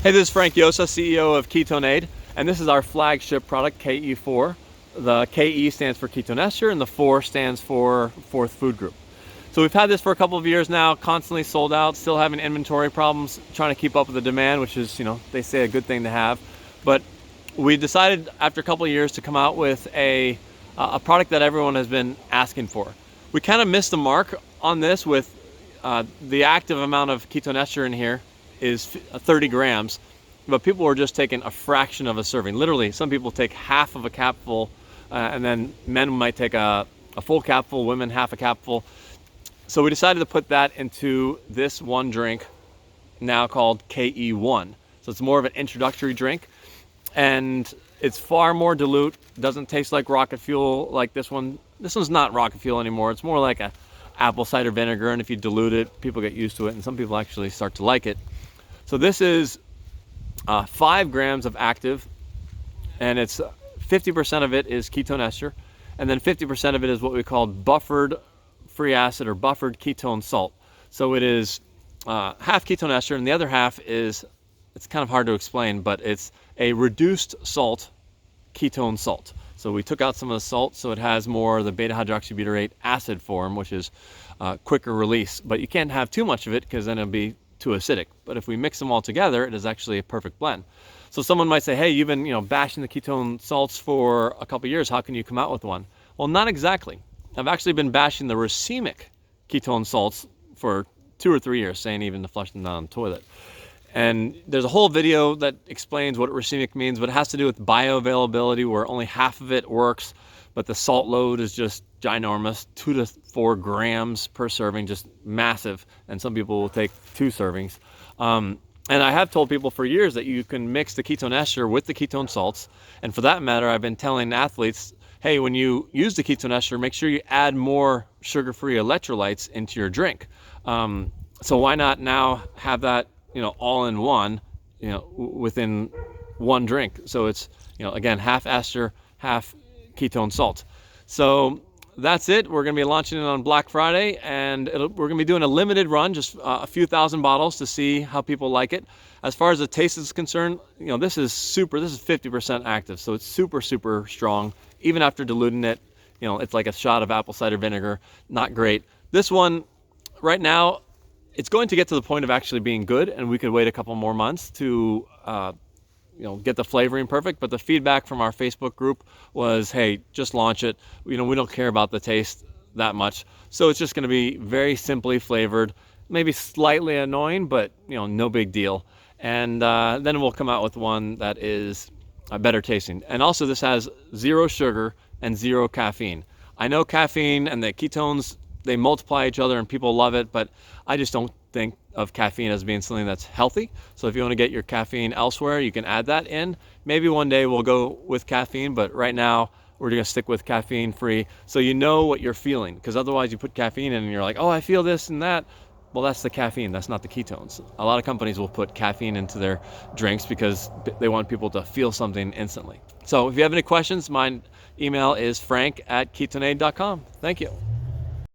Hey, this is Frank Yosa, CEO of Ketone, and this is our flagship product, KE4. The KE stands for Ketone Ester, and the 4 stands for Fourth Food Group. So we've had this for a couple of years now, constantly sold out, still having inventory problems, trying to keep up with the demand, which is, they say a good thing to have. But we decided after a couple of years to come out with a product that everyone has been asking for. We kind of missed the mark on this with the active amount of ketone ester in here is 30 grams, but people were just taking a fraction of a serving. Literally, some people take half of a capful, and then men might take a full capful, women half a capful. So we decided to put that into this one drink now called KE1. So it's more of an introductory drink, and it's far more dilute, doesn't taste like rocket fuel like this one. This one's not rocket fuel anymore. It's more like a apple cider vinegar, and if you dilute it, people get used to it, and some people actually start to like it. So this is 5 grams of active, and it's 50% of it is ketone ester, and then 50% of it is what we call buffered free acid or buffered ketone salt. So it is half ketone ester, and the other half is, it's kind of hard to explain, but it's a reduced salt ketone salt. So we took out some of the salt, so it has more of the beta hydroxybutyrate acid form, which is quicker release. But you can't have too much of it because then it'll be too acidic. But if we mix them all together, it is actually a perfect blend. So someone might say, hey, you've been bashing the ketone salts for a couple of years. How can you come out with one? Well, not exactly. I've actually been bashing the racemic ketone salts for 2 or 3 years, saying even to flush them down the toilet. And there's a whole video that explains what racemic means, but it has to do with bioavailability, where only half of it works, but the salt load is just ginormous, 2 to 4 grams per serving, just massive. And some people will take 2 servings. And I have told people for years that you can mix the ketone ester with the ketone salts. And for that matter, I've been telling athletes, hey, when you use the ketone ester, make sure you add more sugar-free electrolytes into your drink. So why not now have that all in one, within one drink. So it's, again, half ester, half ketone salt. So that's it. We're going to be launching it on Black Friday, and we're going to be doing a limited run, just a few thousand bottles to see how people like it. As far as the taste is concerned, this is 50% active. So it's super, super strong. Even after diluting it, it's like a shot of apple cider vinegar. Not great. This one right now, it's going to get to the point of actually being good, and we could wait a couple more months to get the flavoring perfect. But the feedback from our Facebook group was, hey, just launch it. We don't care about the taste that much. So it's just going to be very simply flavored, maybe slightly annoying, but no big deal. And then we'll come out with one that is better tasting. And also this has 0 sugar and 0 caffeine. I know caffeine and the ketones, they multiply each other and people love it, but I just don't think of caffeine as being something that's healthy. So if you want to get your caffeine elsewhere, you can add that in. Maybe one day we'll go with caffeine, but right now we're going to stick with caffeine free, so you know what you're feeling, because otherwise you put caffeine in and you're like, oh, I feel this and that. Well, that's the caffeine, that's not the ketones. A lot of companies will put caffeine into their drinks because they want people to feel something instantly. So if you have any questions, my email is frank@ketone.com. Thank you.